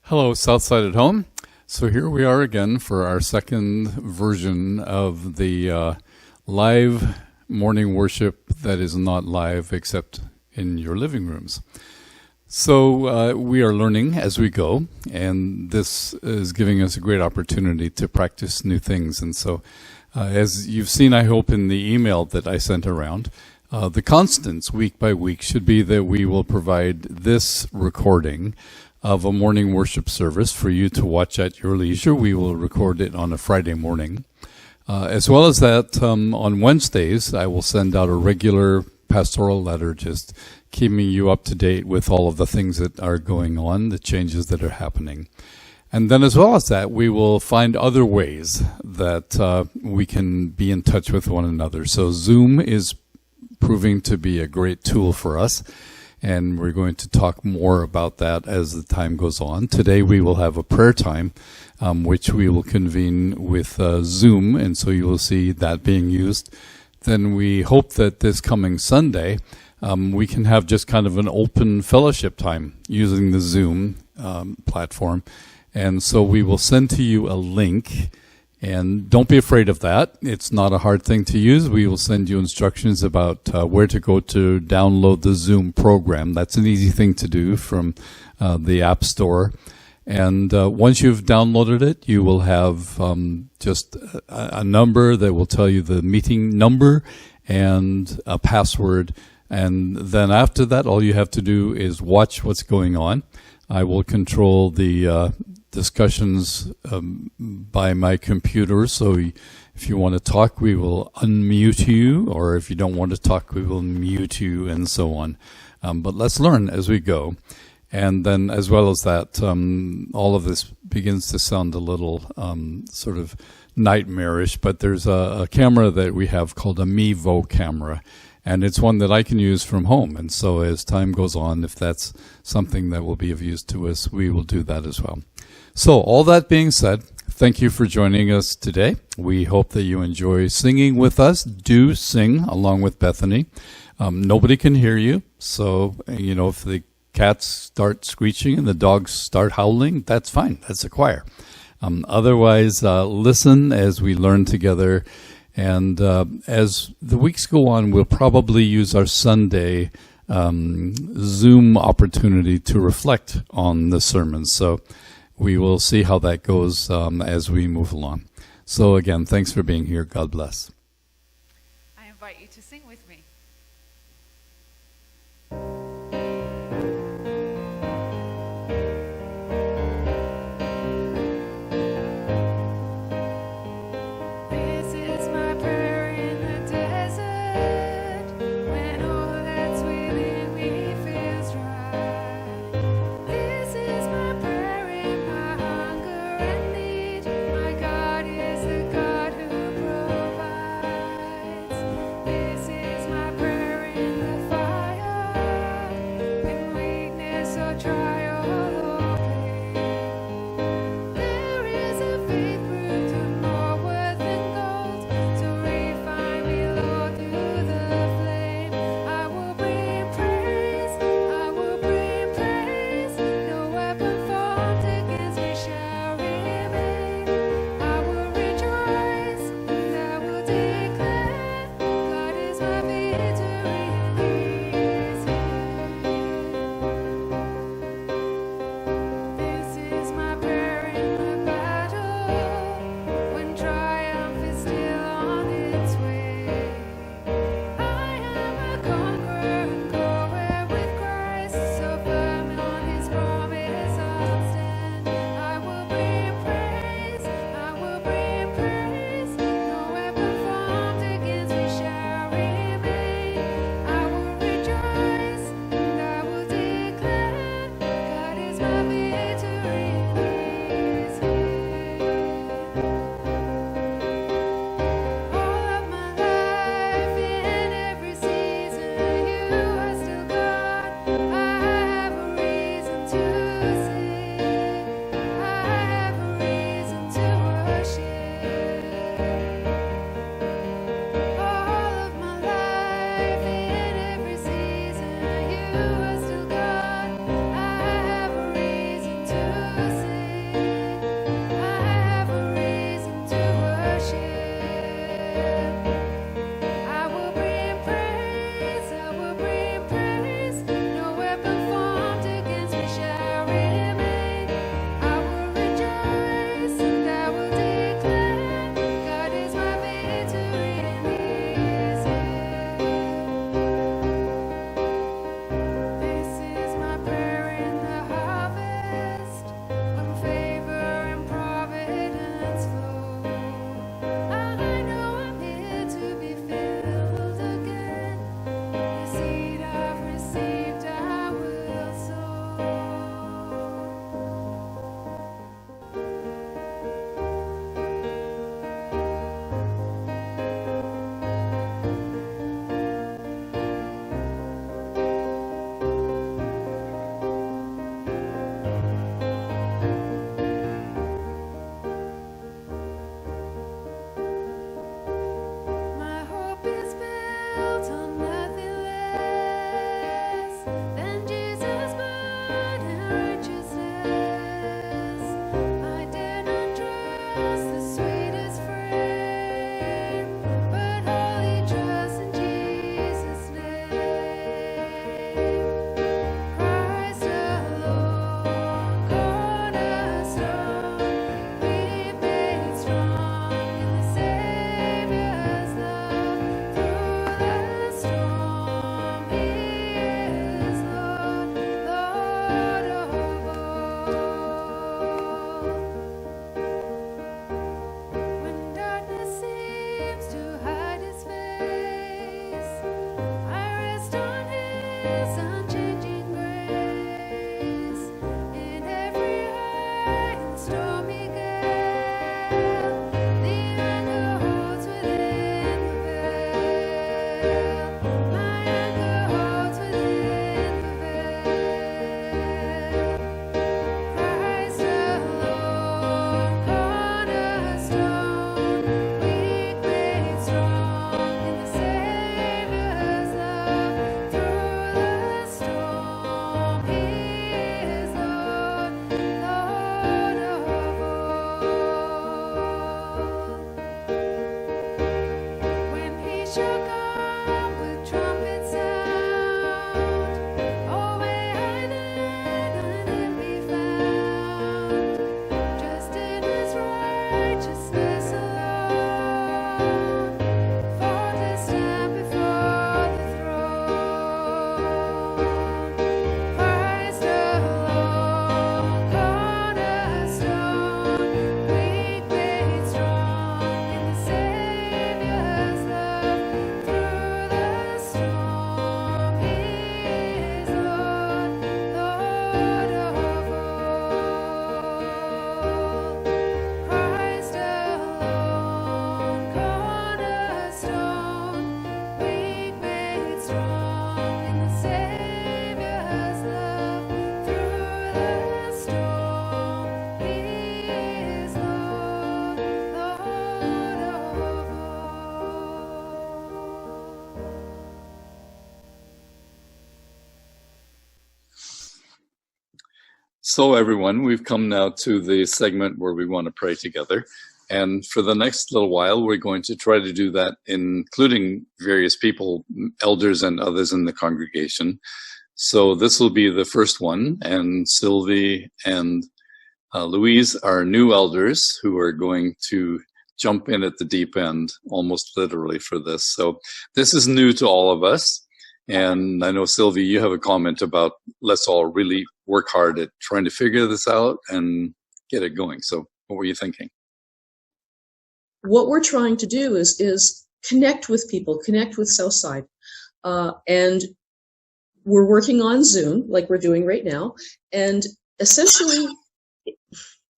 Hello, Southside at Home. So here we are again for our second version of the live morning worship that is not live except in your living rooms. So we are learning as we go, and this is giving us a great opportunity to practice new things. And so as you've seen, I hope, in the email that I sent around, the constants week by week should be that we will provide this recording of a morning worship service for you to watch at your leisure. We will record it on a Friday morning. As well as that, on Wednesdays, I will send out a regular pastoral letter just keeping you up to date with all of the things that are going on, the changes that are happening. And then as well as that, we will find other ways that we can be in touch with one another. So Zoom is proving to be a great tool for us, and we're going to talk more about that as the time goes on. Today we will have a prayer time, which we will convene with Zoom, and so you will see that being used. Then we hope that this coming Sunday, we can have just kind of an open fellowship time using the Zoom platform. And so we will send to you a link, and don't be afraid of that. It's not a hard thing to use. We will send you instructions about where to go to download the Zoom program. That's an easy thing to do from the App Store. And once you've downloaded it, you will have just a number that will tell you the meeting number and a password. And then after that, all you have to do is watch what's going on. I will control the discussions by my computer, so if you want to talk, we will unmute you, or if you don't want to talk, we will mute you, and so on. But let's learn as we go. And then as well as that, all of this begins to sound a little sort of nightmarish, but there's a camera that we have called a Mevo camera, and it's one that I can use from home. And so as time goes on, if that's something that will be of use to us, we will do that as well. So all that being said, thank you for joining us today. We hope that you enjoy singing with us. Do sing along with Bethany. Nobody can hear you, so if the cats start screeching and the dogs start howling, that's fine. That's a choir. Otherwise, listen as we learn together. And as the weeks go on, we'll probably use our Sunday Zoom opportunity to reflect on the sermon. So we will see how that goes as we move along. So again, thanks for being here. God bless. I invite you to sing with me. God is the God who provides. So everyone, we've come now to the segment where we want to pray together. And for the next little while, we're going to try to do that, including various people, elders and others in the congregation. So this will be the first one. And Sylvie and Louise are new elders who are going to jump in at the deep end, almost literally, for this. So this is new to all of us. And I know, Sylvie, you have a comment about let's all really work hard at trying to figure this out and get it going. So what were you thinking? What we're trying to do is connect with people, connect with Southside. And we're working on Zoom, like we're doing right now. And essentially,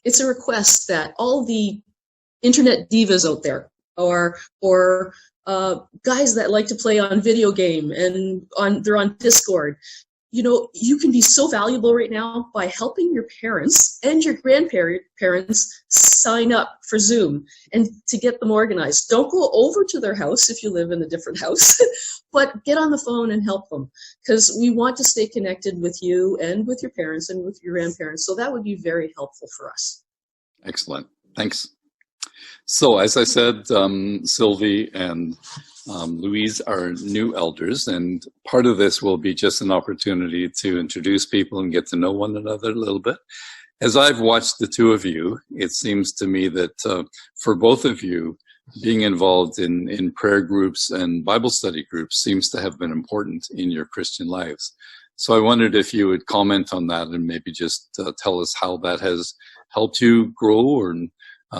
it's a request that all the internet divas out there, or guys that like to play on video game and they're on Discord. You can be so valuable right now by helping your parents and your grandparents sign up for Zoom and to get them organized. Don't go over to their house if you live in a different house, but get on the phone and help them, because we want to stay connected with you and with your parents and with your grandparents. So that would be very helpful for us. Excellent. Thanks. So as I said, Sylvie and Louise are new elders, and part of this will be just an opportunity to introduce people and get to know one another a little bit. As I've watched the two of you, it seems to me that for both of you, being involved in prayer groups and Bible study groups seems to have been important in your Christian lives. So I wondered if you would comment on that and maybe just tell us how that has helped you grow or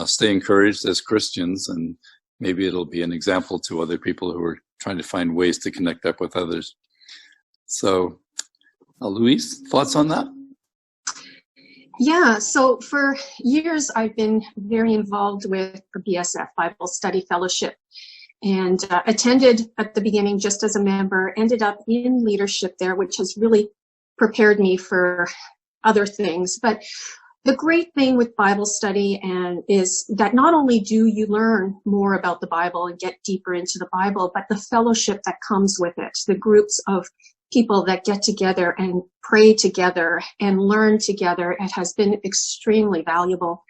stay encouraged as Christians, and maybe it'll be an example to other people who are trying to find ways to connect up with others. So, Louise, thoughts on that? Yeah, so for years I've been very involved with BSF, Bible Study Fellowship, and attended at the beginning just as a member, ended up in leadership there, which has really prepared me for other things. But the great thing with Bible study is that not only do you learn more about the Bible and get deeper into the Bible, but the fellowship that comes with it, the groups of people that get together and pray together and learn together, it has been extremely valuable.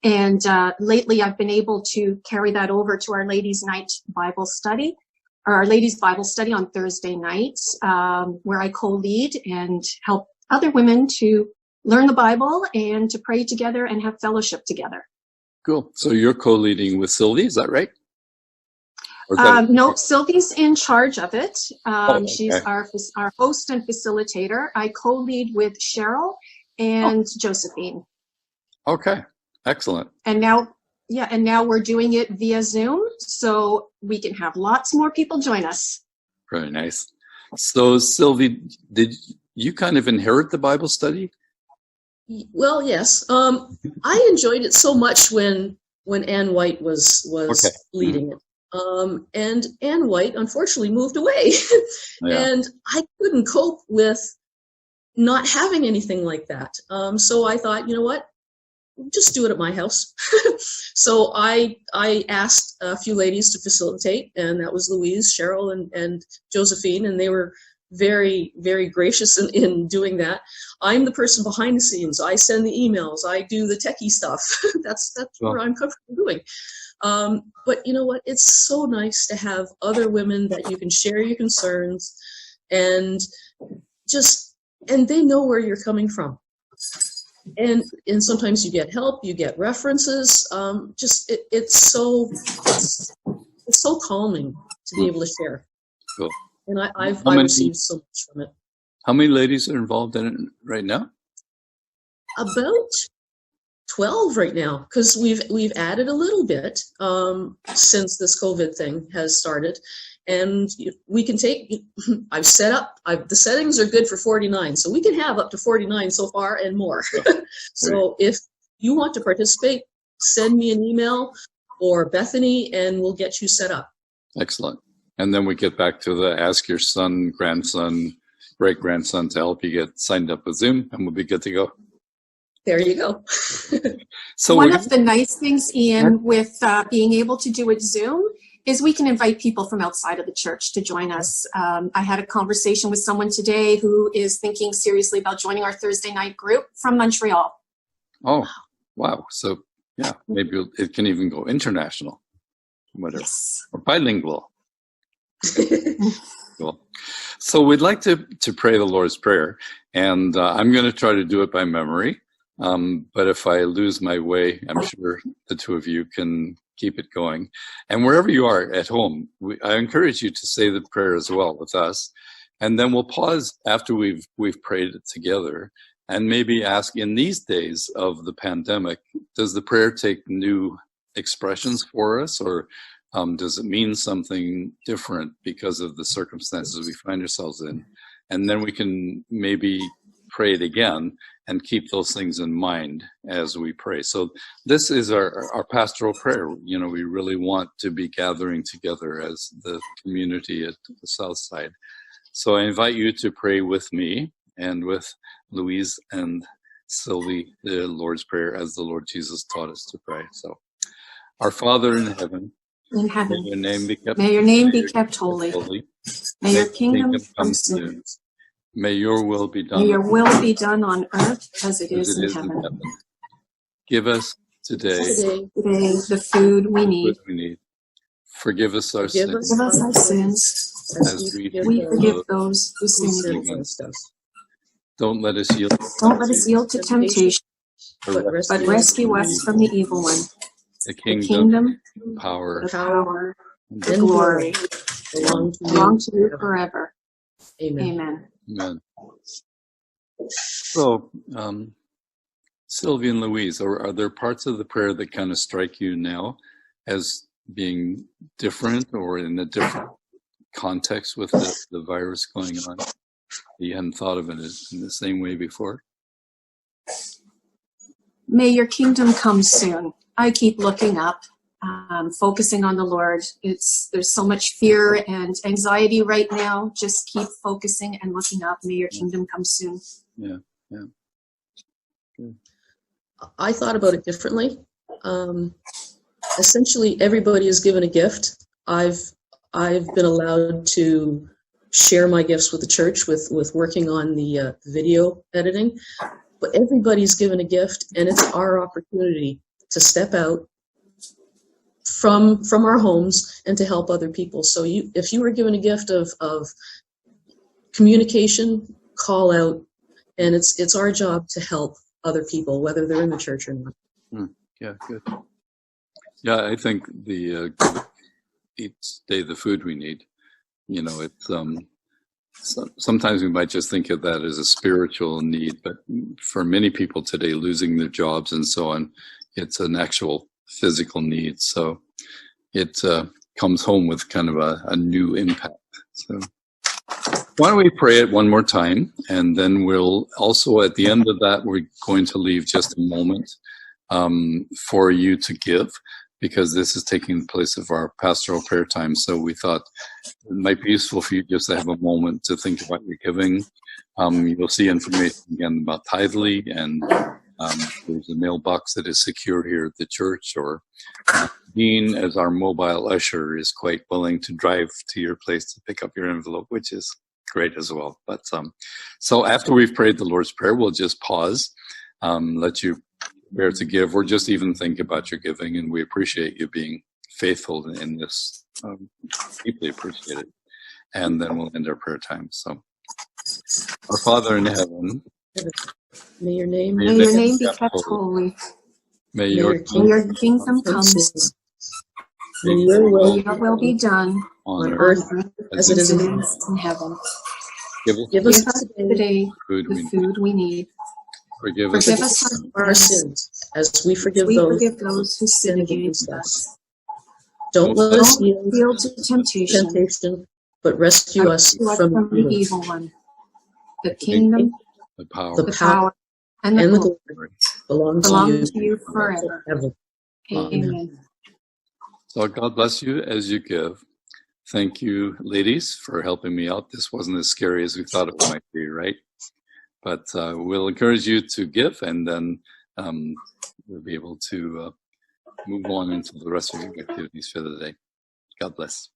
And lately I've been able to carry that over to our Ladies' Night Bible Study, or our Ladies' Bible Study on Thursday nights, where I co-lead and help other women to learn the Bible and to pray together and have fellowship together. Cool. So you're co-leading with Sylvie, is that right? No, Sylvie's in charge of it. Okay. She's our host and facilitator. I co-lead with Cheryl and Josephine. Okay, excellent. And now we're doing it via Zoom, so we can have lots more people join us. Very nice. So Sylvie, did you kind of inherit the Bible study? Well, yes. I enjoyed it so much when Ann White was leading it. And Ann White unfortunately moved away. Yeah. And I couldn't cope with not having anything like that. So I thought, you know what? Just do it at my house. So I asked a few ladies to facilitate, and that was Louise, Cheryl, and Josephine, and they were very, very gracious in doing that. I'm the person behind the scenes. I send the emails. I do the techie stuff. That's where I'm comfortable doing. But you know what? It's so nice to have other women that you can share your concerns, and they know where you're coming from. And sometimes you get help, you get references. It's so calming to be able to share. Cool. And I've received so much from it. How many ladies are involved in it right now? About 12 right now, because we've added a little bit since this COVID thing has started. And we can I've set up, the settings are good for 49, so we can have up to 49 so far and more. So if you want to participate, send me an email or Bethany, and we'll get you set up. Excellent. And then we get back to the ask your son, grandson, great-grandson to help you get signed up with Zoom, and we'll be good to go. There you go. So one of the nice things, Ian, with being able to do it Zoom is we can invite people from outside of the church to join us. I had a conversation with someone today who is thinking seriously about joining our Thursday night group from Montreal. Oh, wow. So, yeah, maybe it can even go international, whatever, Yes. or bilingual. Cool. So we'd like to pray the Lord's Prayer, and I'm going to try to do it by memory. But if I lose my way, I'm sure the two of you can keep it going. And wherever you are at home, I encourage you to say the prayer as well with us. And then we'll pause after we've prayed it together and maybe ask, in these days of the pandemic, does the prayer take new expressions for us, or does it mean something different because of the circumstances we find ourselves in? And then we can maybe pray it again and keep those things in mind as we pray. So this is our pastoral prayer. You know, we really want to be gathering together as the community at the Southside. So I invite you to pray with me and with Louise and Sylvie the Lord's Prayer as the Lord Jesus taught us to pray. So, our Father in heaven, In heaven, may your name be kept, may your name be kept holy. May your kingdom come soon. May your will be done. May your will be done on earth as it is in heaven. Give us today Today the food we need. Forgive us our sins. Forgive us our sins as we forgive those who sin against us. Don't let us yield to temptation, but but rescue us from the evil one. the The kingdom, power, the power, and the glory belong to belong to you forever. Amen. Amen. Amen. So, Sylvie and Louise, are there parts of the prayer that kind of strike you now as being different or in a different context with the virus going on? You hadn't thought of it in the same way before? May your kingdom come soon. I keep looking up, focusing on the Lord. There's so much fear and anxiety right now. Just keep focusing and looking up. May your kingdom come soon. Yeah, yeah. Good. I thought about it differently. Essentially, everybody is given a gift. I've been allowed to share my gifts with the church with working on the video editing. But everybody's given a gift, and it's our opportunity to step out from our homes and to help other people. So if you were given a gift of communication, call out, and it's our job to help other people, whether they're in the church or not. Yeah, good. Yeah, I think the each day the food we need, you know, it's sometimes we might just think of that as a spiritual need, but for many people today, losing their jobs and so on, it's an actual physical need. So it comes home with kind of a new impact. So why don't we pray it one more time, and then we'll also, at the end of that, we're going to leave just a moment for you to give, because this is taking the place of our pastoral prayer time. So we thought it might be useful for you just to have a moment to think about your giving. You'll see information again about Tithely, and there's a mailbox that is secure here at the church, or Dean, as our mobile usher, is quite willing to drive to your place to pick up your envelope, which is great as well. But so after we've prayed the Lord's Prayer, we'll just pause, let you prepare to give, or just even think about your giving, and we appreciate you being faithful in this. Deeply appreciate it. And then we'll end our prayer time. So, our Father in heaven, May your name be kept holy. May your kingdom come. May your will be done on earth as it is in in heaven. Give us today food the food we need. Forgive Forgive us us our sins, as we forgive those who sin against us. Don't let us yield to temptation, but rescue us from the evil one. The kingdom, the power, the power, and the glory glory belong to you forever. Amen. So God bless you as you give. Thank you, ladies, for helping me out. This wasn't as scary as we thought it might be, right? But we'll encourage you to give, and then we'll be able to move on into the rest of your activities for the day. God bless.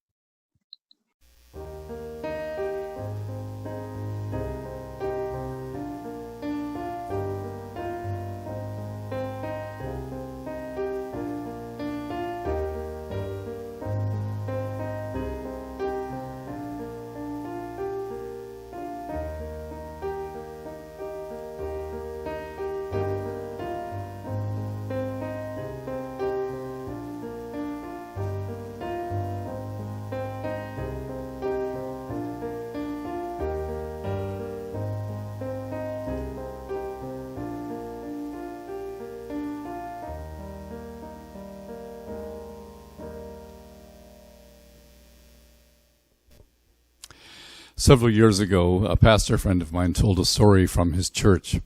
Several years ago, a pastor friend of mine told a story from his church,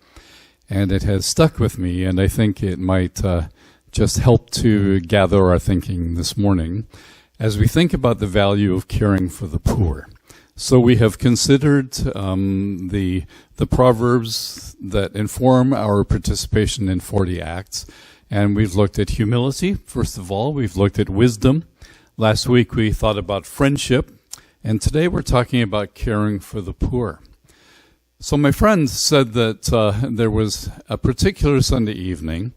and it has stuck with me, and I think it might just help to gather our thinking this morning as we think about the value of caring for the poor. So we have considered the proverbs that inform our participation in 40 Acts, and we've looked at humility, first of all. We've looked at wisdom. Last week we thought about friendship. And today we're talking about caring for the poor. So my friend said that there was a particular Sunday evening,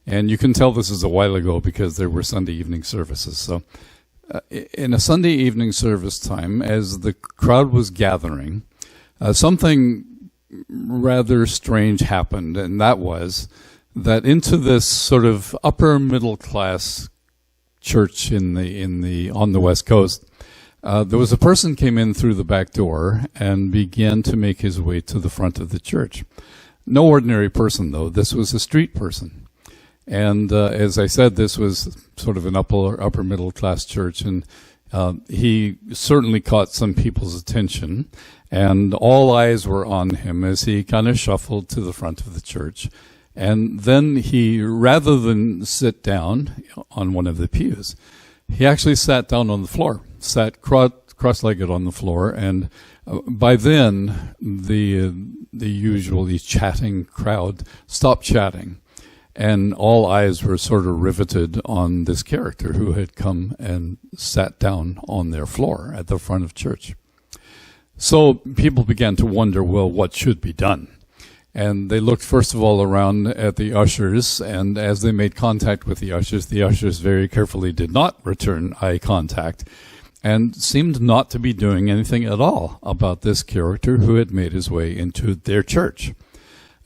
and you can tell this is a while ago because there were Sunday evening services. So in a Sunday evening service time, as the crowd was gathering, something rather strange happened, and that was that into this sort of upper middle class church on the West Coast, there was a person came in through the back door and began to make his way to the front of the church. No ordinary person, though. This was a street person. And as I said, this was sort of an upper middle class church, and he certainly caught some people's attention, and all eyes were on him as he kind of shuffled to the front of the church. And then he, rather than sit down on one of the pews, he actually sat down on the floor, sat cross-legged on the floor, and by then the usually chatting crowd stopped chatting, and all eyes were sort of riveted on this character who had come and sat down on their floor at the front of church. So people began to wonder, well, what should be done? And they looked first of all around at the ushers, and as they made contact with the ushers very carefully did not return eye contact and seemed not to be doing anything at all about this character who had made his way into their church.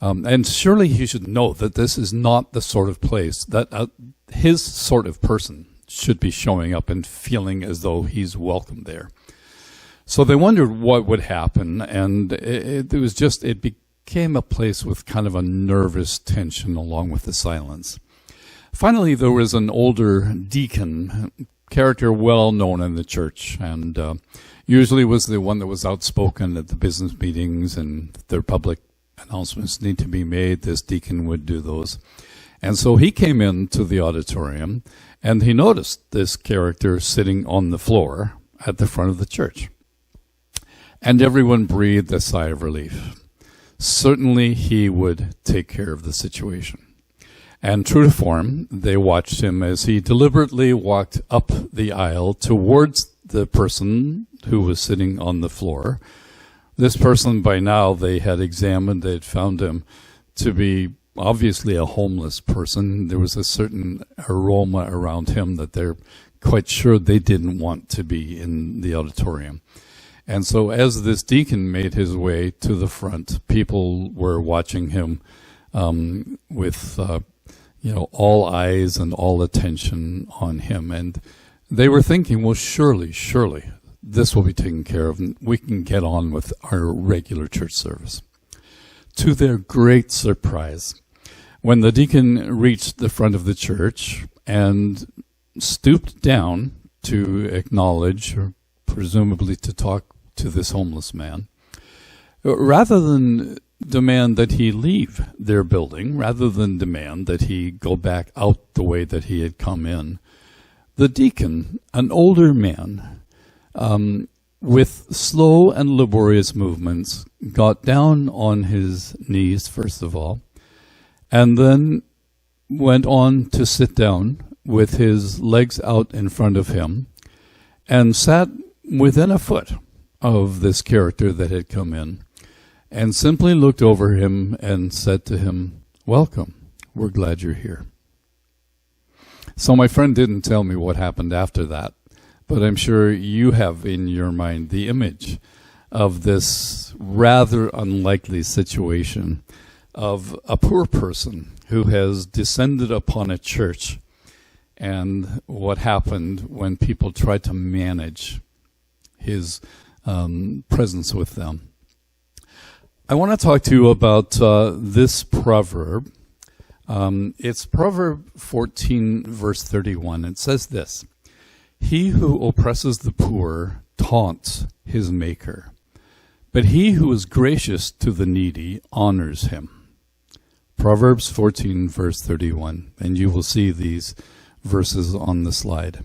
And surely he should know that this is not the sort of place that his sort of person should be showing up and feeling as though he's welcome there. So they wondered what would happen, and it became a place with kind of a nervous tension along with the silence. Finally, there was an older deacon, character well known in the church, and usually was the one that was outspoken at the business meetings, and their public announcements need to be made. This deacon would do those. And so he came into the auditorium, and he noticed this character sitting on the floor at the front of the church. And everyone breathed a sigh of relief. Certainly he would take care of the situation. And true to form, they watched him as he deliberately walked up the aisle towards the person who was sitting on the floor. This person, by now, they had examined. They had found him to be obviously a homeless person. There was a certain aroma around him that they're quite sure they didn't want to be in the auditorium. And so as this deacon made his way to the front, people were watching him with all eyes and all attention on him. And they were thinking, well, surely, this will be taken care of, and we can get on with our regular church service. To their great surprise, when the deacon reached the front of the church and stooped down to acknowledge, or presumably to talk to this homeless man, rather than demand that he leave their building, rather than demand that he go back out the way that he had come in, the deacon, an older man, with slow and laborious movements, got down on his knees, first of all, and then went on to sit down with his legs out in front of him, and sat within a foot of this character that had come in, and simply looked over him and said to him, "Welcome, we're glad you're here." So my friend didn't tell me what happened after that, but I'm sure you have in your mind the image of this rather unlikely situation of a poor person who has descended upon a church, and what happened when people tried to manage his presence with them. I want to talk to you about this proverb. It's Proverb 14, verse 31. It says this: "He who oppresses the poor taunts his maker, but he who is gracious to the needy honors him." Proverbs 14, verse 31. And you will see these verses on the slide.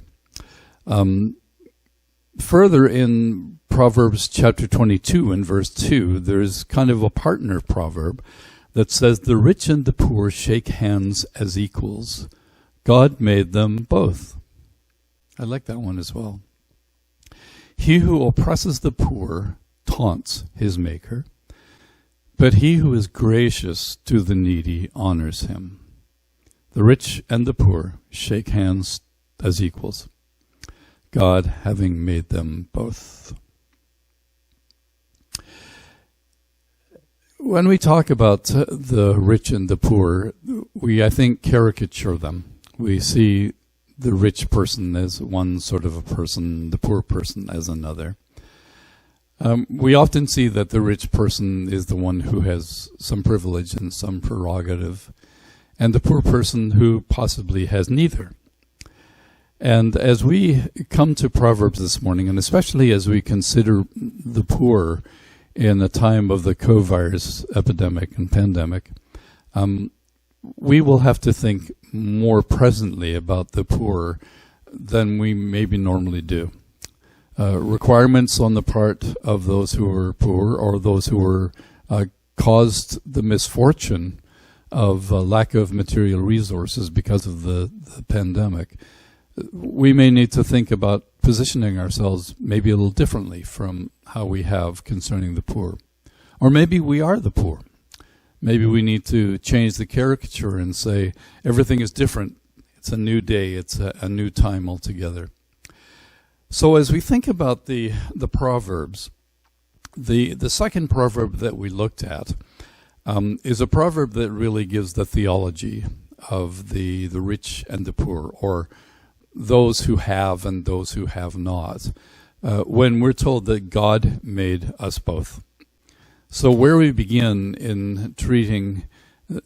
Further in Proverbs chapter 22 and verse 2, there's kind of a partner proverb that says, "The rich and the poor shake hands as equals. God made them both." I like that one as well. "He who oppresses the poor taunts his maker, but he who is gracious to the needy honors him." The rich and the poor shake hands as equals, God having made them both. When we talk about the rich and the poor, we, I think, caricature them. We see the rich person as one sort of a person, the poor person as another. We often see that the rich person is the one who has some privilege and some prerogative, and the poor person who possibly has neither. And as we come to Proverbs this morning, and especially as we consider the poor in the time of the COVID epidemic and pandemic, we will have to think more presently about the poor than we maybe normally do. Requirements on the part of those who are poor, or those who are caused the misfortune of lack of material resources because of the pandemic. We may need to think about positioning ourselves maybe a little differently from how we have concerning the poor. Or maybe we are the poor. Maybe we need to change the caricature and say everything is different. It's a new day. It's a new time altogether. So as we think about the Proverbs, the second proverb that we looked at is a proverb that really gives the theology of the rich and the poor, or those who have and those who have not, when we're told that God made us both. So where we begin in treating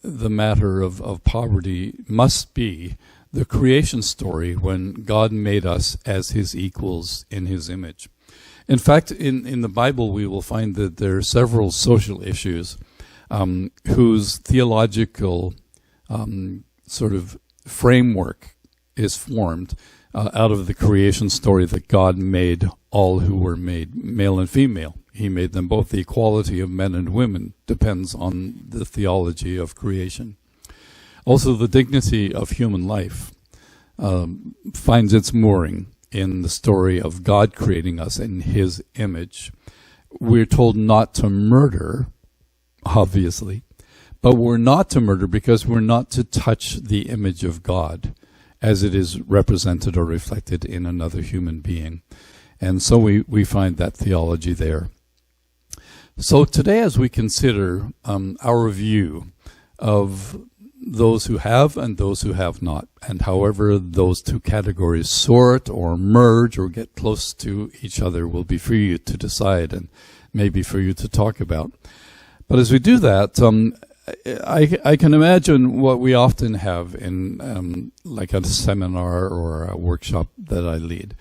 the matter of poverty must be the creation story, when God made us as his equals in his image. In fact, in the Bible, we will find that there are several social issues whose theological sort of framework is formed out of the creation story, that God made all who were made, male and female. He made them both. The equality of men and women depends on the theology of creation. Also, the dignity of human life finds its mooring in the story of God creating us in his image. We're told not to murder, obviously, but we're not to murder because we're not to touch the image of God as it is represented or reflected in another human being. And so we find that theology there. So today, as we consider our view of those who have and those who have not, and however those two categories sort or merge or get close to each other, will be for you to decide and maybe for you to talk about. But as we do that, I can imagine what we often have in like a seminar or a workshop that I lead,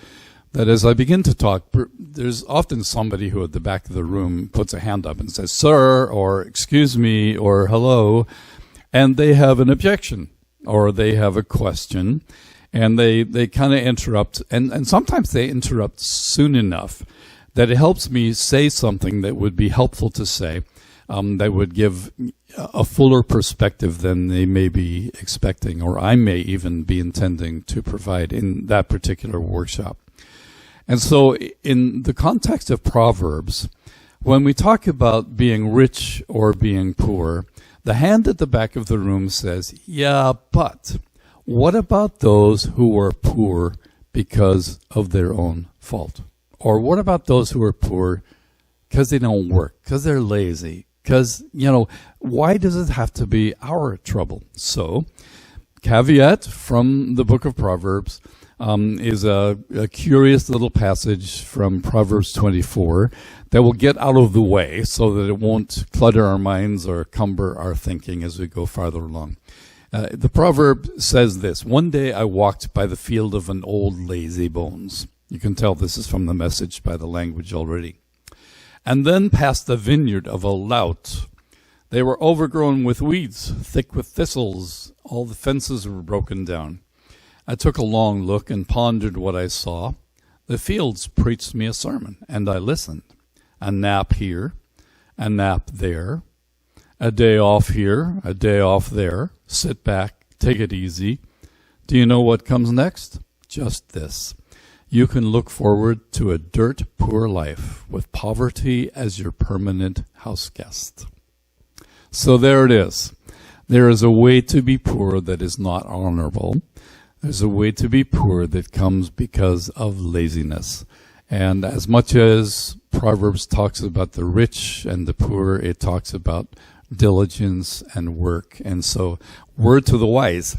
that as I begin to talk, there's often somebody who at the back of the room puts a hand up and says, "Sir," or "Excuse me," or "Hello," and they have an objection or they have a question, and they kind of interrupt, and sometimes they interrupt soon enough that it helps me say something that would be helpful to say, that would give a fuller perspective than they may be expecting, or I may even be intending to provide in that particular workshop. And so in the context of Proverbs, when we talk about being rich or being poor, the hand at the back of the room says, yeah, but what about those who are poor because of their own fault? Or what about those who are poor because they don't work, because they're lazy, because, why does it have to be our trouble? So, caveat from the book of Proverbs is a curious little passage from Proverbs 24 that will get out of the way so that it won't clutter our minds or cumber our thinking as we go farther along. The proverb says this: one day I walked by the field of an old lazy bones. You can tell this is from the Message by the language already. And then past the vineyard of a lout. They were overgrown with weeds, thick with thistles. All the fences were broken down. I took a long look and pondered what I saw. The fields preached me a sermon, and I listened. A nap here, a nap there, a day off here, a day off there. Sit back, take it easy. Do you know what comes next? Just this. You can look forward to a dirt-poor life with poverty as your permanent house guest. So there it is. There is a way to be poor that is not honorable. There's a way to be poor that comes because of laziness. And as much as Proverbs talks about the rich and the poor, it talks about diligence and work. And so, word to the wise,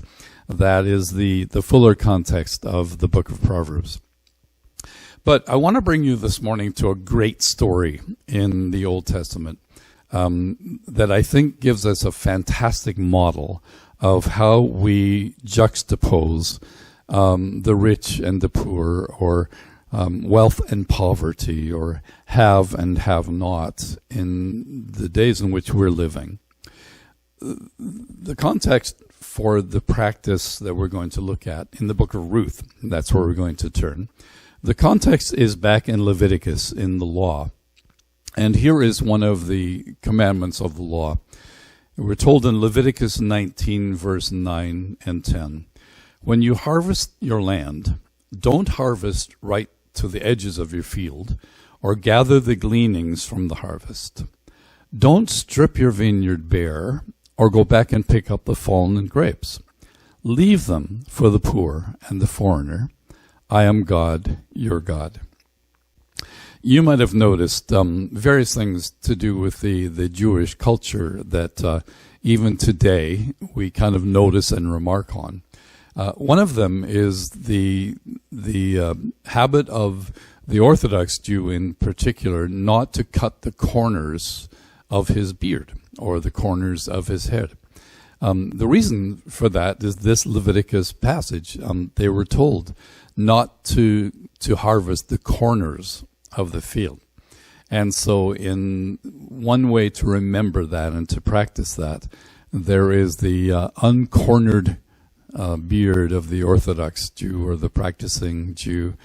that is the fuller context of the book of Proverbs. But I want to bring you this morning to a great story in the Old Testament that I think gives us a fantastic model of how we juxtapose the rich and the poor, or wealth and poverty, or have and have not in the days in which we're living. The context for the practice that we're going to look at in the book of Ruth, that's where we're going to turn. The context is back in Leviticus in the law. And here is one of the commandments of the law. We're told in Leviticus 19, verse 9 and 10, when you harvest your land, don't harvest right to the edges of your field, or gather the gleanings from the harvest. Don't strip your vineyard bare, or go back and pick up the fallen grapes. Leave them for the poor and the foreigner. I am God, your God. You might have noticed various things to do with the Jewish culture that even today we kind of notice and remark on. One of them is the habit of the Orthodox Jew in particular not to cut the corners of his beard or the corners of his head. The reason for that is this Leviticus passage. They were told not to harvest the corners of the field. And so in one way to remember that and to practice that, there is the uncornered beard of the Orthodox Jew or the practicing Jew,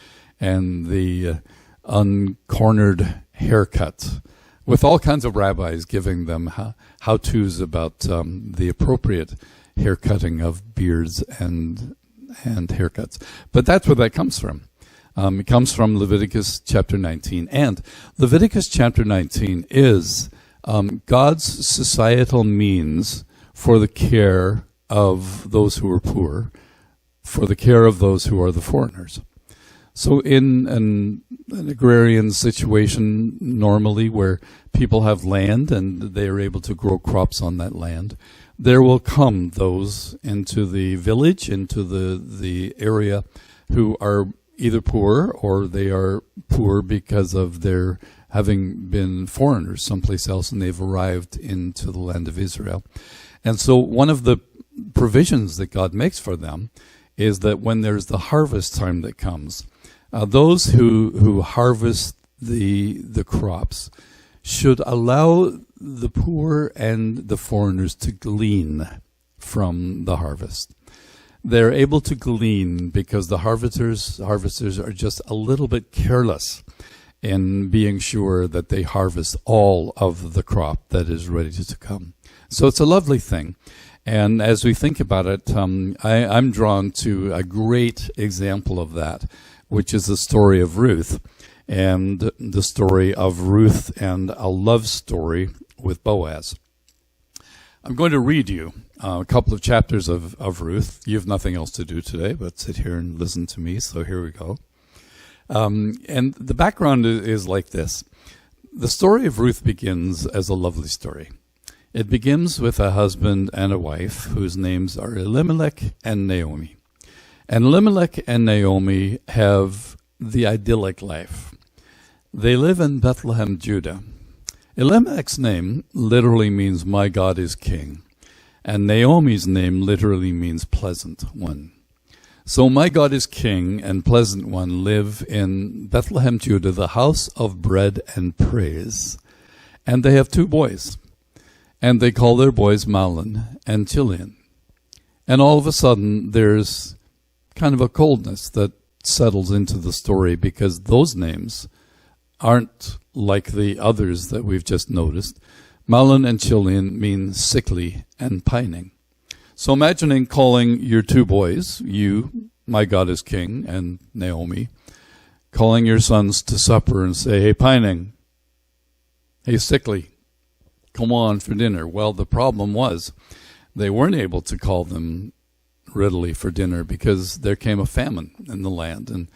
and the uncornered haircut, with all kinds of rabbis giving them how-tos about the appropriate haircutting of beards and haircuts. But that's where that comes from. It comes from Leviticus chapter 19. And Leviticus chapter 19 is God's societal means for the care of those who are poor, for the care of those who are the foreigners. So in an agrarian situation normally where people have land and they are able to grow crops on that land, there will come those into the village, into the area, who are either poor or they are poor because of their having been foreigners someplace else and they've arrived into the land of Israel. And so one of the provisions that God makes for them is that when there's the harvest time that comes, those who harvest the crops should allow the poor and the foreigners to glean from the harvest. They're able to glean because the harvesters are just a little bit careless. in being sure that they harvest all of the crop that is ready to come. So it's a lovely thing. And as we think about it, I'm drawn to a great example of that, which is the story of Ruth, and the story of Ruth and a love story with Boaz. I'm going to read you a couple of chapters of Ruth. You have nothing else to do today but sit here and listen to me, so here we go. And the background is like this. The story of Ruth begins as a lovely story. It begins with a husband and a wife whose names are Elimelech and Naomi. And Elimelech and Naomi have the idyllic life. They live in Bethlehem, Judah. Elimelech's name literally means my God is king, and Naomi's name literally means pleasant one. So my God is king and pleasant one live in Bethlehem, Judah, the house of bread and praise. And they have 2 boys. And they call their boys Mahlon and Chilion. And all of a sudden, there's kind of a coldness that settles into the story because those names aren't like the others that we've just noticed. Mahlon and Chilion mean sickly and pining. So imagining calling your 2 boys, you, my God is king, and Naomi, calling your sons to supper and say, hey, pining, hey, sickly, come on for dinner. Well, the problem was they weren't able to call them readily for dinner because there came a famine in the land, and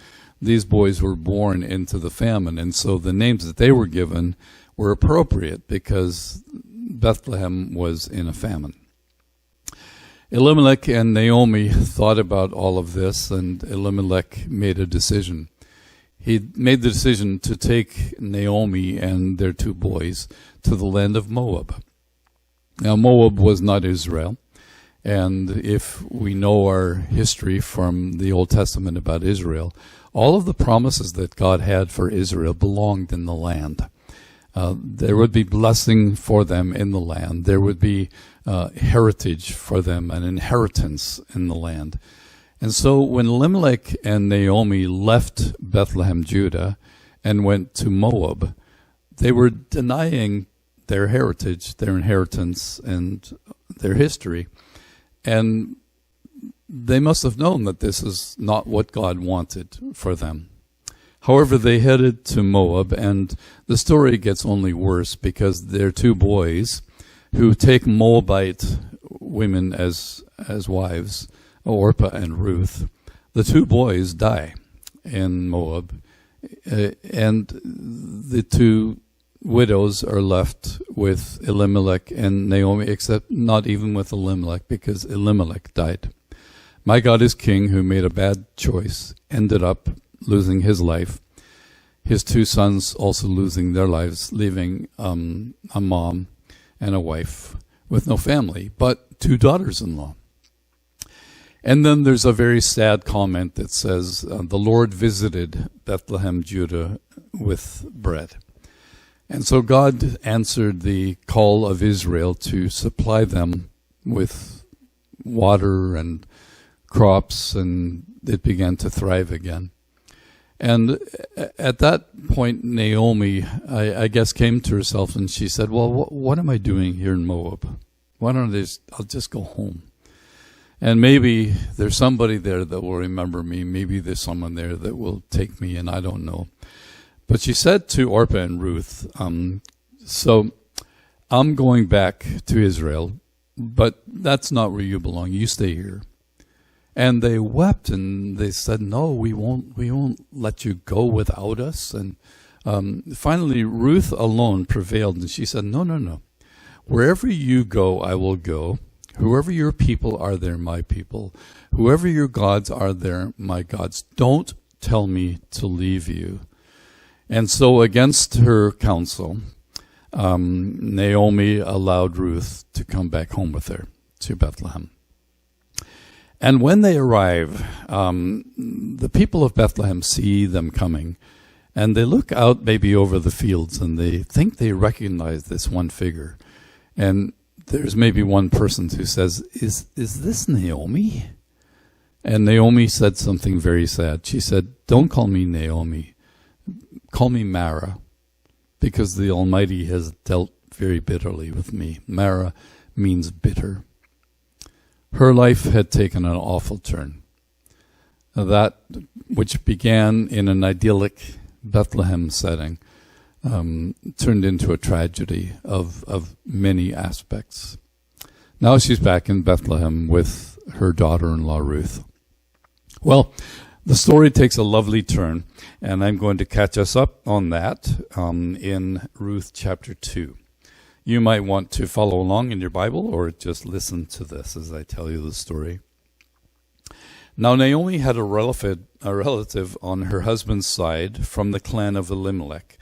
these boys were born into the famine, and so the names that they were given were appropriate because Bethlehem was in a famine. Elimelech and Naomi thought about all of this, and Elimelech made a decision. He made the decision to take Naomi and their 2 boys to the land of Moab. Now, Moab was not Israel, and if we know our history from the Old Testament about Israel, all of the promises that God had for Israel belonged in the land. There would be blessing for them in the land. There would be heritage for them, an inheritance in the land. And so when Elimelech and Naomi left Bethlehem, Judah, and went to Moab, they were denying their heritage, their inheritance, and their history. And they must have known that this is not what God wanted for them. However, they headed to Moab, and the story gets only worse because their 2 boys, who take Moabite women as wives, Orpah and Ruth, the 2 boys die in Moab, and the 2 widows are left with Elimelech and Naomi, except not even with Elimelech because Elimelech died. My God is king, who made a bad choice, ended up losing his life. His 2 sons also losing their lives, leaving a mom and a wife with no family, but 2 daughters-in-law. And then there's a very sad comment that says, the Lord visited Bethlehem, Judah, with bread. And so God answered the call of Israel to supply them with water and crops, and it began to thrive again. And at that point, Naomi, I guess, came to herself and she said, well, what am I doing here in Moab? Why don't I'll just go home? And maybe there's somebody there that will remember me. Maybe there's someone there that will take me, and I don't know. But she said to Orpah and Ruth, so I'm going back to Israel, but that's not where you belong. You stay here. And they wept and they said, no, we won't let you go without us. And finally, Ruth alone prevailed, and she said, no. Wherever you go, I will go. Whoever your people are, they're my people. Whoever your gods are, they're my gods. Don't tell me to leave you. And so against her counsel, Naomi allowed Ruth to come back home with her to Bethlehem. And when they arrive, the people of Bethlehem see them coming, and they look out maybe over the fields, and they think they recognize this one figure. And there's maybe one person who says, is this Naomi? And Naomi said something very sad. She said, don't call me Naomi. call me Mara, because the Almighty has dealt very bitterly with me. Mara means bitter. Her life had taken an awful turn. That which began in an idyllic Bethlehem setting turned into a tragedy of many aspects. Now she's back in Bethlehem with her daughter-in-law Ruth. Well, the story takes a lovely turn, and I'm going to catch us up on that in Ruth Chapter 2. You might want to follow along in your Bible or just listen to this as I tell you the story. Now Naomi had a relative on her husband's side from the clan of Elimelech,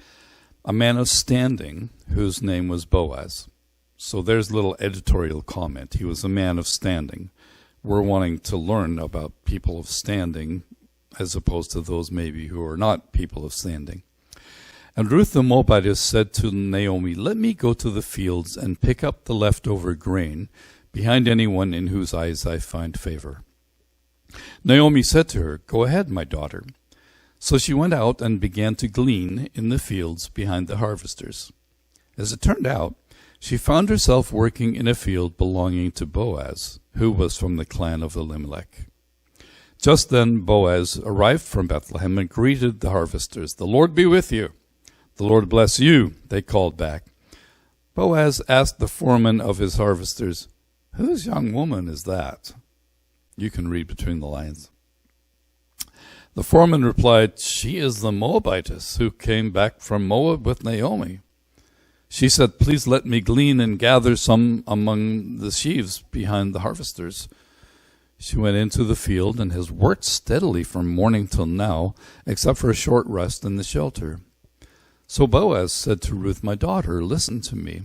a man of standing whose name was Boaz. So there's a little editorial comment. He was a man of standing. We're wanting to learn about people of standing as opposed to those maybe who are not people of standing. And Ruth the Moabitess said to Naomi, "Let me go to the fields and pick up the leftover grain behind anyone in whose eyes I find favor." Naomi said to her, "Go ahead, my daughter." So she went out and began to glean in the fields behind the harvesters. As it turned out, she found herself working in a field belonging to Boaz, who was from the clan of Elimelech. Just then Boaz arrived from Bethlehem and greeted the harvesters. "The Lord be with you." "The Lord bless you," they called back. Boaz asked the foreman of his harvesters, "Whose young woman is that?" You can read between the lines. The foreman replied, "She is the Moabitess who came back from Moab with Naomi." She said, "Please let me glean and gather some among the sheaves behind the harvesters." She went into the field and has worked steadily from morning till now, except for a short rest in the shelter. So Boaz said to Ruth, "My daughter, listen to me.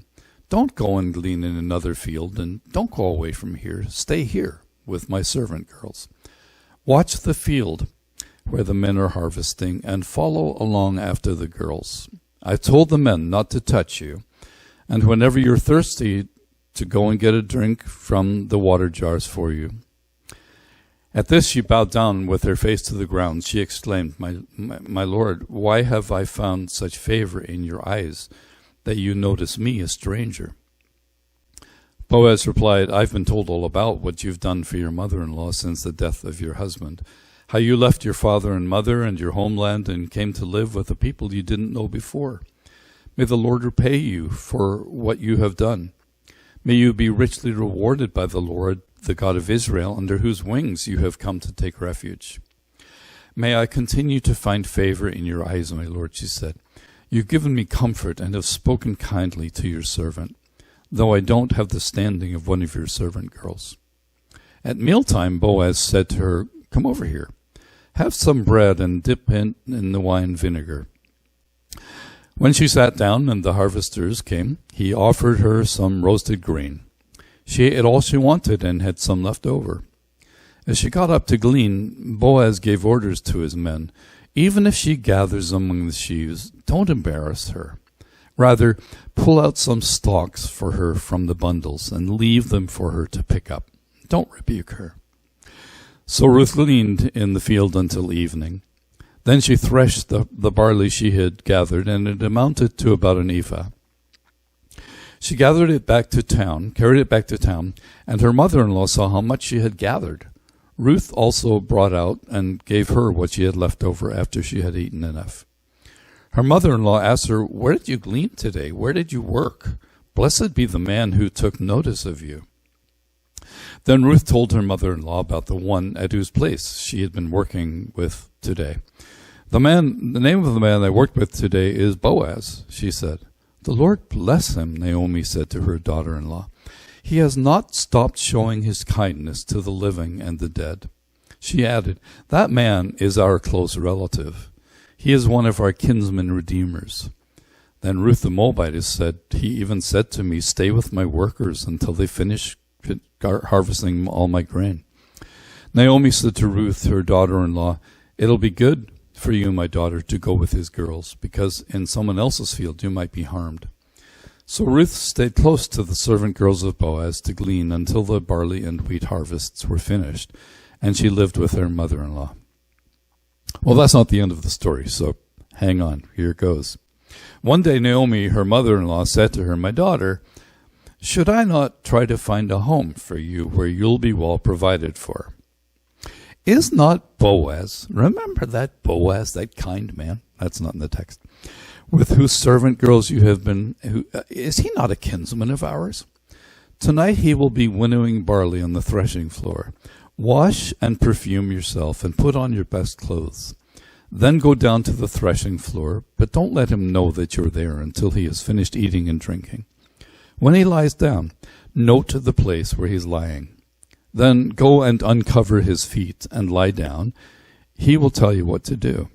Don't go and glean in another field, and don't go away from here. Stay here with my servant girls. Watch the field where the men are harvesting, and follow along after the girls. I told the men not to touch you, and whenever you're thirsty, to go and get a drink from the water jars for you." At this she bowed down with her face to the ground. She exclaimed, My Lord, why have I found such favor in your eyes that you notice me, a stranger?" Boaz replied, "I've been told all about what you've done for your mother-in-law since the death of your husband, how you left your father and mother and your homeland and came to live with a people you didn't know before. May the Lord repay you for what you have done. May you be richly rewarded by the Lord, the God of Israel, under whose wings you have come to take refuge." "May I continue to find favor in your eyes, my Lord," she said. "You've given me comfort and have spoken kindly to your servant, though I don't have the standing of one of your servant girls." At mealtime, Boaz said to her, "Come over here. Have some bread and dip it in the wine vinegar." When she sat down and the harvesters came, he offered her some roasted grain. She ate all she wanted and had some left over. As she got up to glean, Boaz gave orders to his men, "Even if she gathers among the sheaves, don't embarrass her. Rather, pull out some stalks for her from the bundles and leave them for her to pick up. Don't rebuke her." So Ruth gleaned in the field until evening. Then she threshed the barley she had gathered, and it amounted to about an ephah. She carried it back to town, and her mother-in-law saw how much she had gathered. Ruth also brought out and gave her what she had left over after she had eaten enough. Her mother-in-law asked her, "Where did you glean today? Where did you work? Blessed be the man who took notice of you." Then Ruth told her mother-in-law about the one at whose place she had been working with today. The name of the man I worked with today is Boaz," she said. "The Lord bless him," Naomi said to her daughter-in-law. "He has not stopped showing his kindness to the living and the dead." She added, "That man is our close relative. He is one of our kinsman redeemers." Then Ruth the Moabitess said, "He even said to me, 'Stay with my workers until they finish harvesting all my grain.'" Naomi said to Ruth, her daughter-in-law, "It'll be good for you, my daughter, to go with his girls, because in someone else's field you might be harmed." So Ruth stayed close to the servant girls of Boaz to glean until the barley and wheat harvests were finished, and she lived with her mother-in-law. Well, that's not the end of the story, so Hang on, here it goes. One day Naomi, her mother-in-law, said to her, "My daughter, should I not try to find a home for you where you'll be well provided for? Is not Boaz," remember that Boaz, that kind man? That's not in the text. "With whose servant girls you have been, is he not a kinsman of ours? Tonight he will be winnowing barley on the threshing floor. Wash and perfume yourself and put on your best clothes. Then go down to the threshing floor, but don't let him know that you're there until he has finished eating and drinking. When he lies down, note the place where he's lying. Then go and uncover his feet and lie down. He will tell you what to do."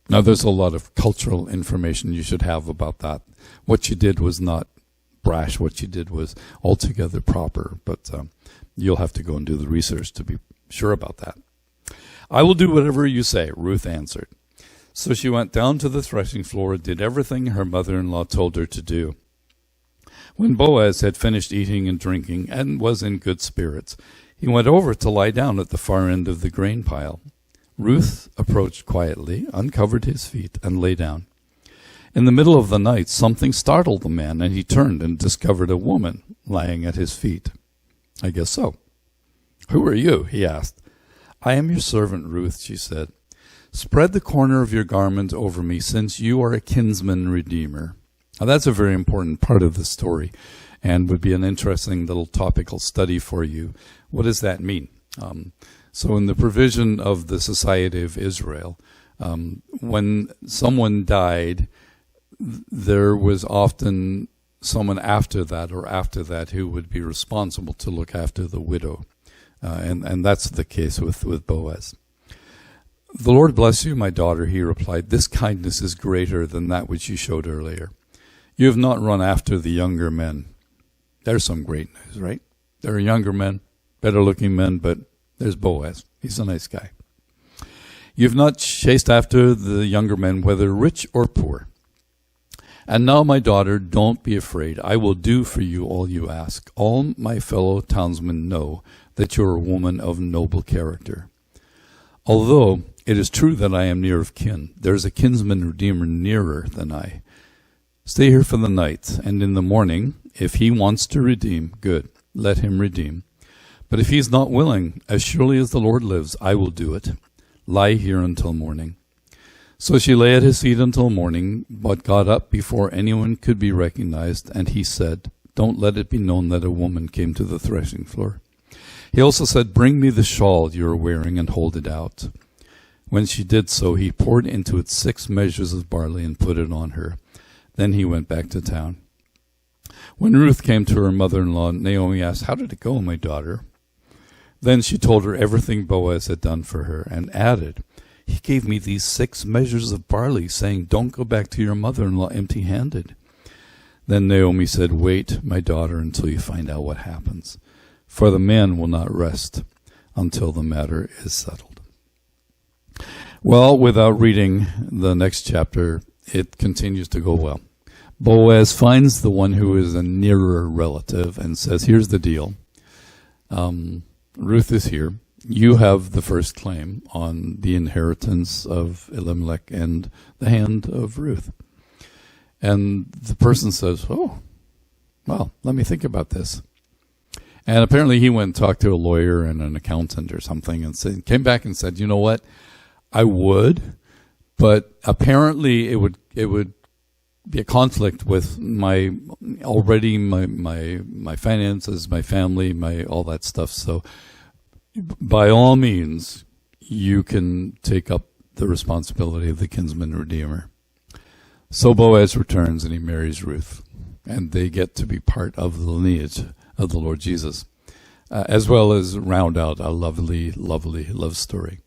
Now, there's a lot of cultural information you should have about that. What she did was not brash. What she did was altogether proper, but you'll have to go and do the research to be sure about that. "I will do whatever you say," Ruth answered. So she went down to the threshing floor and did everything her mother-in-law told her to do. When Boaz had finished eating and drinking and was in good spirits, he went over to lie down at the far end of the grain pile. Ruth approached quietly, uncovered his feet, and lay down. In the middle of the night, something startled the man, and he turned and discovered a woman lying at his feet. "I guess so." "Who are you?" he asked. "I am your servant Ruth," she said. "Spread the corner of your garment over me, since you are a kinsman redeemer." Now, that's a very important part of the story and would be an interesting little topical study for you. What does that mean? So in the provision of the Society of Israel, when someone died, there was often someone after that who would be responsible to look after the widow. And that's the case with Boaz. "The Lord bless you, my daughter," he replied. "This kindness is greater than that which you showed earlier. You have not run after the younger men." There's some great news, right? There are younger men, better-looking men, but there's Boaz. He's a nice guy. "You have not chased after the younger men, whether rich or poor. And now, my daughter, don't be afraid. I will do for you all you ask. All my fellow townsmen know that you are a woman of noble character. Although it is true that I am near of kin, there is a kinsman redeemer nearer than I. Stay here for the night, and in the morning, if he wants to redeem, good, let him redeem. But if he is not willing, as surely as the Lord lives, I will do it. Lie here until morning." So she lay at his feet until morning, but got up before anyone could be recognized, and he said, "Don't let it be known that a woman came to the threshing floor." He also said, "Bring me the shawl you are wearing and hold it out." When she did so, he poured into it 6 measures of barley and put it on her. Then he went back to town. When Ruth came to her mother-in-law, Naomi asked, "How did it go, my daughter?" Then she told her everything Boaz had done for her, and added, "He gave me these 6 measures of barley, saying, 'Don't go back to your mother-in-law empty-handed.'" Then Naomi said, "Wait, my daughter, until you find out what happens, for the man will not rest until the matter is settled." Well, without reading the next chapter, it continues to go well. Boaz finds the one who is a nearer relative and says, "Here's the deal. Ruth is here. You have the first claim on the inheritance of Elimelech and the hand of Ruth." And the person says, "Oh, well, let me think about this." And apparently he went and talked to a lawyer and an accountant or something and came back and said, "You know what? I would, but apparently it would be a conflict with my finances, my family, all that stuff. So by all means, you can take up the responsibility of the kinsman redeemer." So Boaz returns and he marries Ruth, and they get to be part of the lineage of the Lord Jesus, as well as round out a lovely, lovely love story.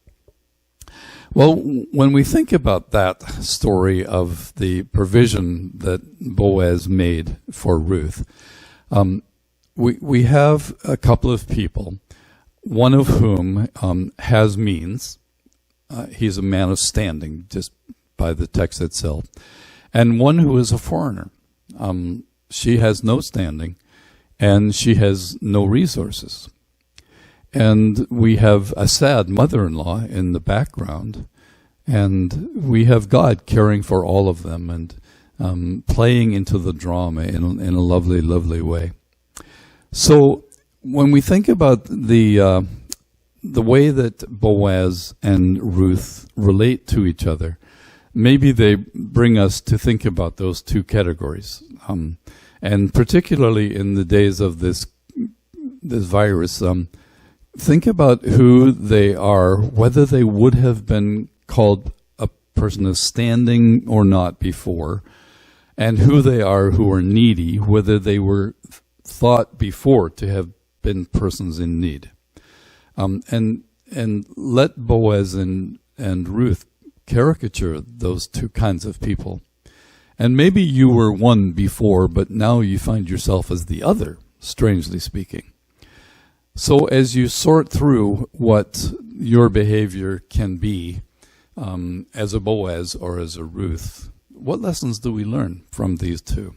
Well, when we think about that story of the provision that Boaz made for Ruth, we have a couple of people, one of whom has means. He's a man of standing, just by the text itself, and one who is a foreigner. She has no standing, and she has no resources. And we have a sad mother-in-law in the background, And we have God caring for all of them and playing into the drama in a lovely, lovely way. So when we think about the way that Boaz and Ruth relate to each other, maybe they bring us to think about those two categories. And particularly in the days of this virus, think about who they are, whether they would have been called a person of standing or not before, and who they are who are needy, whether they were thought before to have been persons in need. And let Boaz and Ruth caricature those two kinds of people. And maybe you were one before, but now you find yourself as the other, strangely speaking. So as you sort through what your behavior can be as a Boaz or as a Ruth, what lessons do we learn from these two?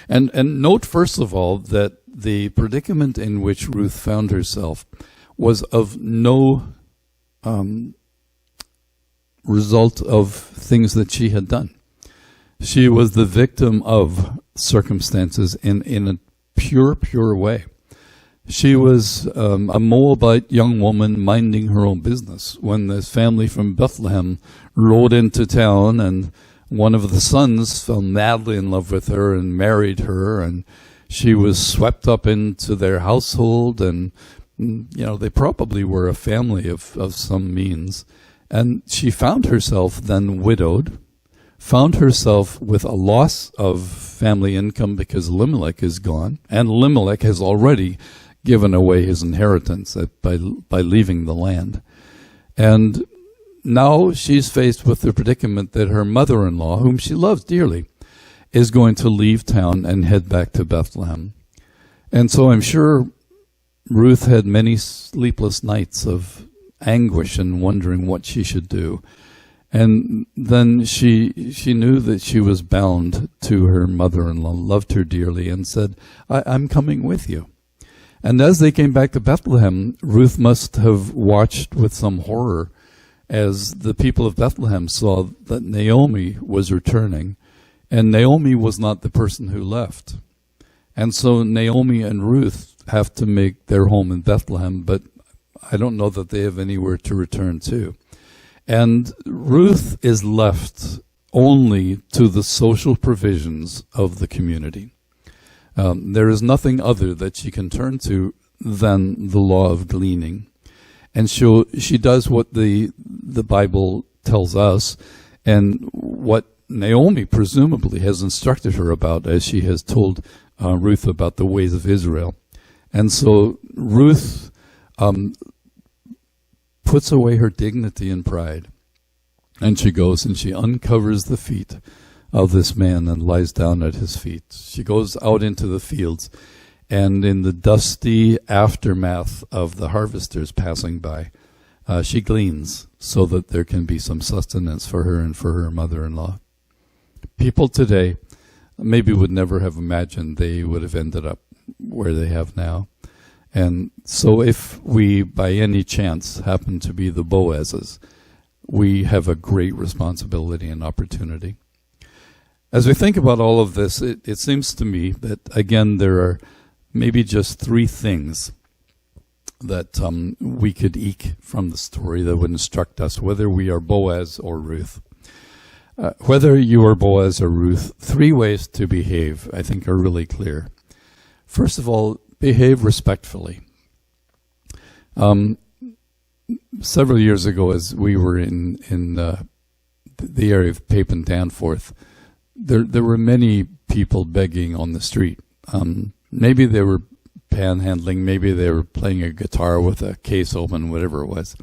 And note, first of all, that the predicament in which Ruth found herself was of no result of things that she had done. She was the victim of circumstances in a pure way. She was a Moabite young woman minding her own business when this family from Bethlehem rode into town, and one of the sons fell madly in love with her and married her, and she was swept up into their household, and they probably were a family of some means. And she found herself then widowed, found herself with a loss of family income because Elimelech is gone, and Elimelech has already given away his inheritance by leaving the land. And now she's faced with the predicament that her mother-in-law, whom she loves dearly, is going to leave town and head back to Bethlehem. And so I'm sure Ruth had many sleepless nights of anguish and wondering what she should do. And then she knew that she was bound to her mother-in-law, loved her dearly, and said, I'm coming with you. And as they came back to Bethlehem, Ruth must have watched with some horror as the people of Bethlehem saw that Naomi was returning, and Naomi was not the person who left. And so Naomi and Ruth have to make their home in Bethlehem, but I don't know that they have anywhere to return to. And Ruth is left only to the social provisions of the community. There is nothing other that she can turn to than the law of gleaning. And she does what the Bible tells us, and what Naomi presumably has instructed her about, as she has told Ruth about the ways of Israel. And so Ruth puts away her dignity and pride, and she goes and she uncovers the feet of this man and lies down at his feet. She goes out into the fields, and in the dusty aftermath of the harvesters passing by, she gleans so that there can be some sustenance for her and for her mother-in-law. People today maybe would never have imagined they would have ended up where they have now. And so if we, by any chance, happen to be the Boazes, we have a great responsibility and opportunity. As we think about all of this, it seems to me that, again, there are maybe just three things that we could eke from the story that would instruct us, whether we are Boaz or Ruth. Whether you are Boaz or Ruth, three ways to behave, I think, are really clear. First of all, behave respectfully. Several years ago, as we were in the area of Pape and Danforth, there were many people begging on the street. Maybe they were panhandling, maybe they were playing a guitar with a case open, whatever it was.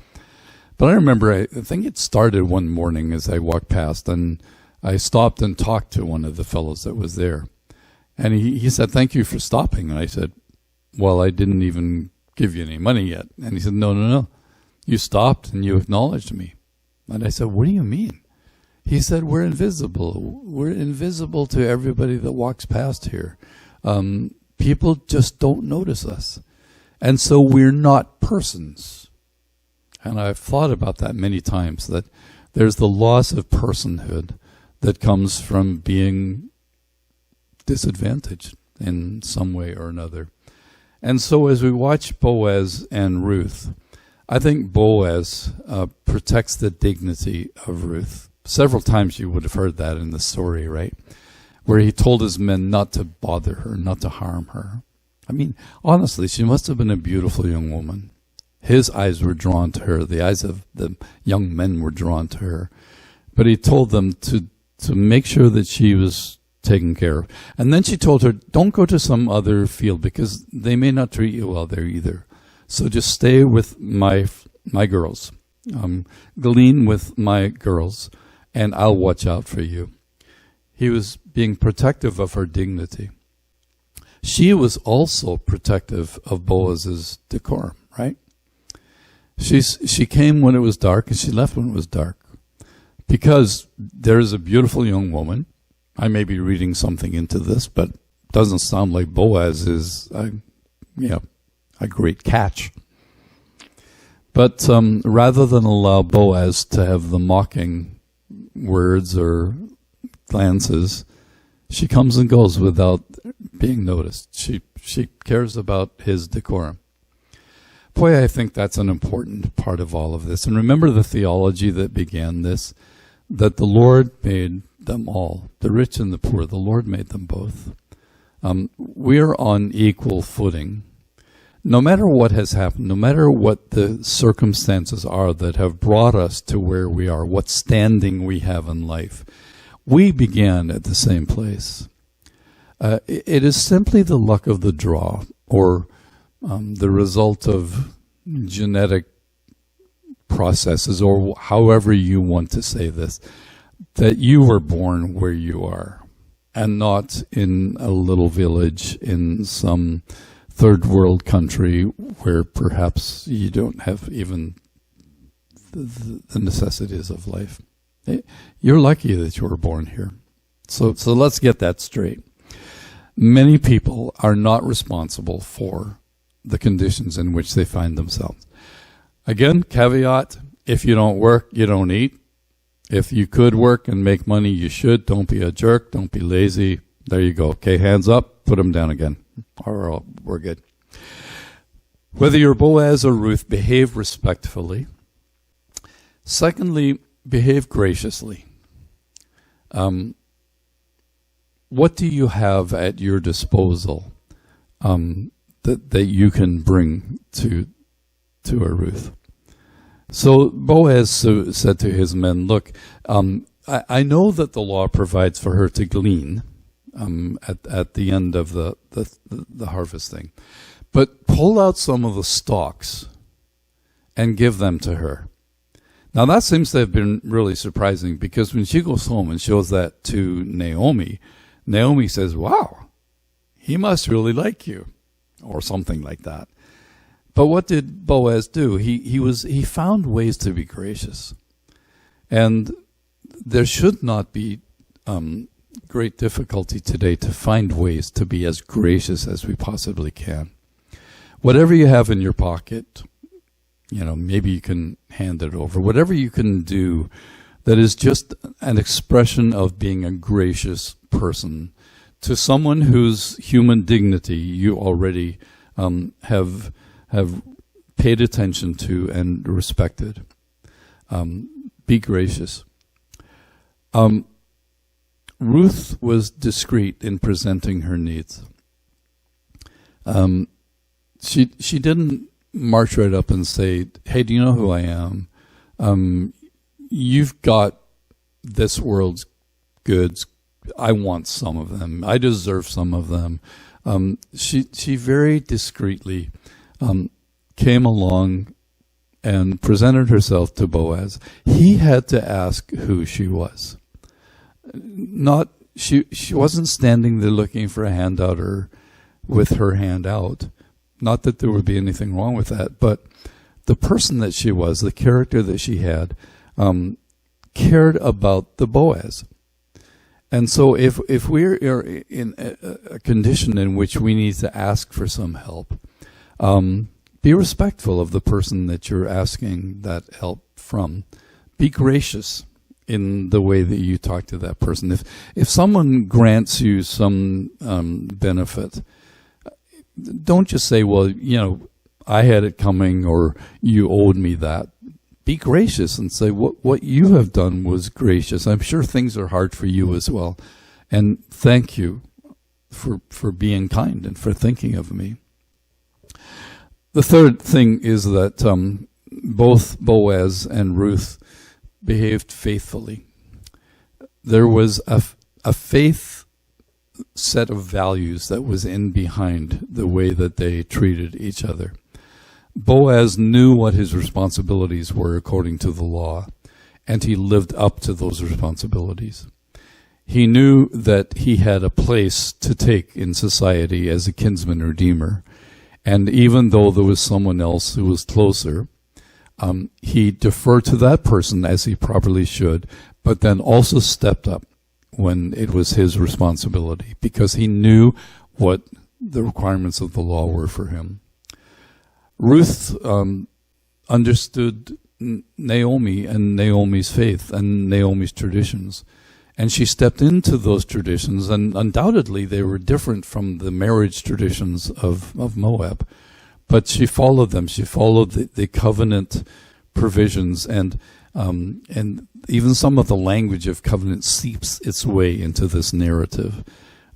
But I remember, I think it started one morning as I walked past, and I stopped and talked to one of the fellows that was there. And he said, "Thank you for stopping." And I said, "Well, I didn't even give you any money yet." And he said, No. You stopped and you acknowledged me. And I said, "What do you mean?" He said, "We're invisible. We're invisible to everybody that walks past here. People just don't notice us. And so we're not persons." And I've thought about that many times, that There's the loss of personhood that comes from being disadvantaged in some way or another. And so as we watch Boaz and Ruth, I think Boaz protects the dignity of Ruth. Several times you would have heard that in the story, right? Where he told his men not to bother her, not to harm her. I mean, honestly, she must have been a beautiful young woman. His eyes were drawn to her. The eyes of the young men were drawn to her. But he told them to make sure that she was taken care of. And then she told her, don't go to some other field because they may not treat you well there either. So just stay with my girls. Glean with my girls, and I'll watch out for you. He was being protective of her dignity. She was also protective of Boaz's decorum, right? She came when it was dark and she left when it was dark. Because there is a beautiful young woman. I may be reading something into this, but it doesn't sound like Boaz is a great catch. But rather than allow Boaz to have the mocking words or glances, she comes and goes without being noticed. She cares about his decorum. Boy, I think that's an important part of all of this. And remember the theology that began this, that the Lord made them all, the rich and the poor. The Lord made them both. We're on equal footing. No matter what has happened, no matter what the circumstances are that have brought us to where we are, what standing we have in life, we began at the same place. It is simply the luck of the draw, or the result of genetic processes, or however you want to say this, that you were born where you are, and not in a little village in some third world country where perhaps you don't have even the necessities of life. You're lucky that you were born here. So let's get that straight. Many people are not responsible for the conditions in which they find themselves. Again, caveat, if you don't work, you don't eat. If you could work and make money, you should. Don't be a jerk. Don't be lazy. There you go. Okay, hands up. Put them down again. All right, we're good. Whether you're Boaz or Ruth, behave respectfully. Secondly, behave graciously. What do you have at your disposal that you can bring to a Ruth? So Boaz said to his men, look, I know that the law provides for her to glean at the end of the harvest thing, but pull out some of the stalks and give them to her. Now that seems to have been really surprising, because when she goes home and shows that to Naomi, Naomi says, wow, he must really like you, or something like that. But what did Boaz do? He found ways to be gracious. And there should not be great difficulty today to find ways to be as gracious as we possibly can. Whatever you have in your pocket, maybe you can hand it over. Whatever you can do that is just an expression of being a gracious person to someone whose human dignity you already have paid attention to and respected. Be gracious. Ruth was discreet in presenting her needs. She didn't march right up and say, hey, do you know who I am? You've got this world's goods. I want some of them. I deserve some of them. She very discreetly came along and presented herself to Boaz. He had to ask who she was. She wasn't standing there looking for a handout or with her hand out. Not that there would be anything wrong with that, but the person that she was, the character that she had, cared about the Boaz. And so if we're in a condition in which we need to ask for some help, be respectful of the person that you're asking that help from. Be gracious in the way that you talk to that person. If someone grants you some benefit, don't just say, well, I had it coming, or you owed me that. Be gracious and say, what you have done was gracious. I'm sure things are hard for you as well. And thank you for being kind and for thinking of me. The third thing is that both Boaz and Ruth behaved faithfully. There was a faith set of values that was in behind the way that they treated each other. Boaz knew what his responsibilities were according to the law, and he lived up to those responsibilities. He knew that he had a place to take in society as a kinsman redeemer, and even though there was someone else who was closer, he deferred to that person as he properly should, but then also stepped up when it was his responsibility, because he knew what the requirements of the law were for him. Ruth understood Naomi and Naomi's faith and Naomi's traditions, and she stepped into those traditions, and undoubtedly they were different from the marriage traditions of Moab, but she followed them. She followed the covenant provisions, and even some of the language of covenant seeps its way into this narrative.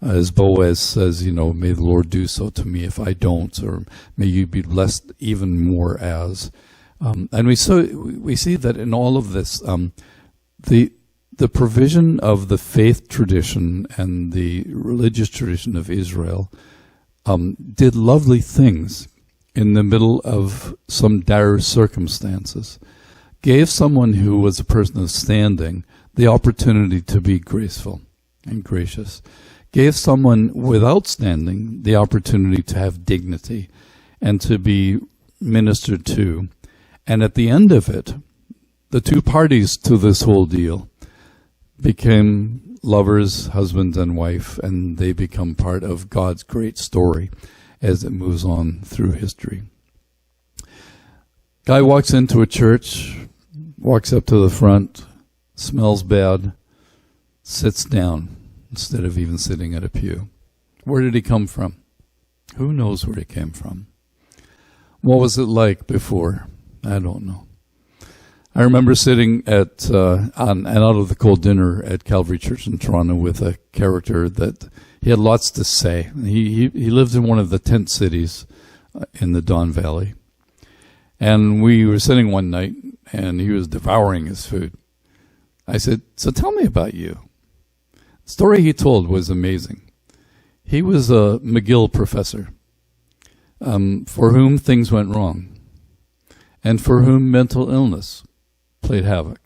As Boaz says, may the Lord do so to me if I don't, or may you be blessed even more as. And we see that in all of this, the provision of the faith tradition and the religious tradition of Israel did lovely things in the middle of some dire circumstances, gave someone who was a person of standing the opportunity to be graceful and gracious, gave someone without standing the opportunity to have dignity and to be ministered to. And at the end of it, the two parties to this whole deal became lovers, husband and wife, and they become part of God's great story as it moves on through history. Guy walks into a church, walks up to the front, smells bad, sits down instead of even sitting at a pew. Where did he come from? Who knows where he came from? What was it like before? I don't know. I remember sitting at an out of the cold dinner at Calvary Church in Toronto with a character that he had lots to say. He lived in one of the tent cities in the Don Valley. And we were sitting one night, and he was devouring his food. I said, so tell me about you. The story he told was amazing. He was a McGill professor for whom things went wrong and for whom mental illness played havoc.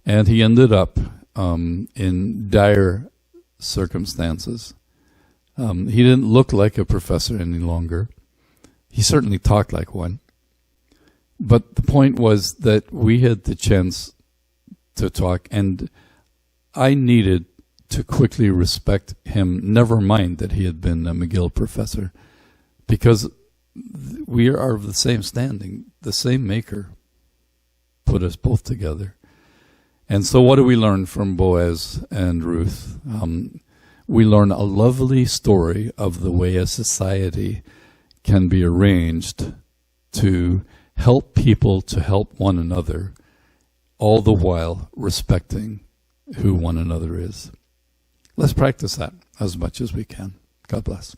And he ended up in dire circumstances. He didn't look like a professor any longer. He certainly talked like one. But the point was that we had the chance to talk, and I needed to quickly respect him, never mind that he had been a McGill professor, because we are of the same standing. The same maker put us both together. And so what do we learn from Boaz and Ruth? We learn a lovely story of the way a society can be arranged to help people to help one another, all the while respecting who one another is. Let's practice that as much as we can. God bless.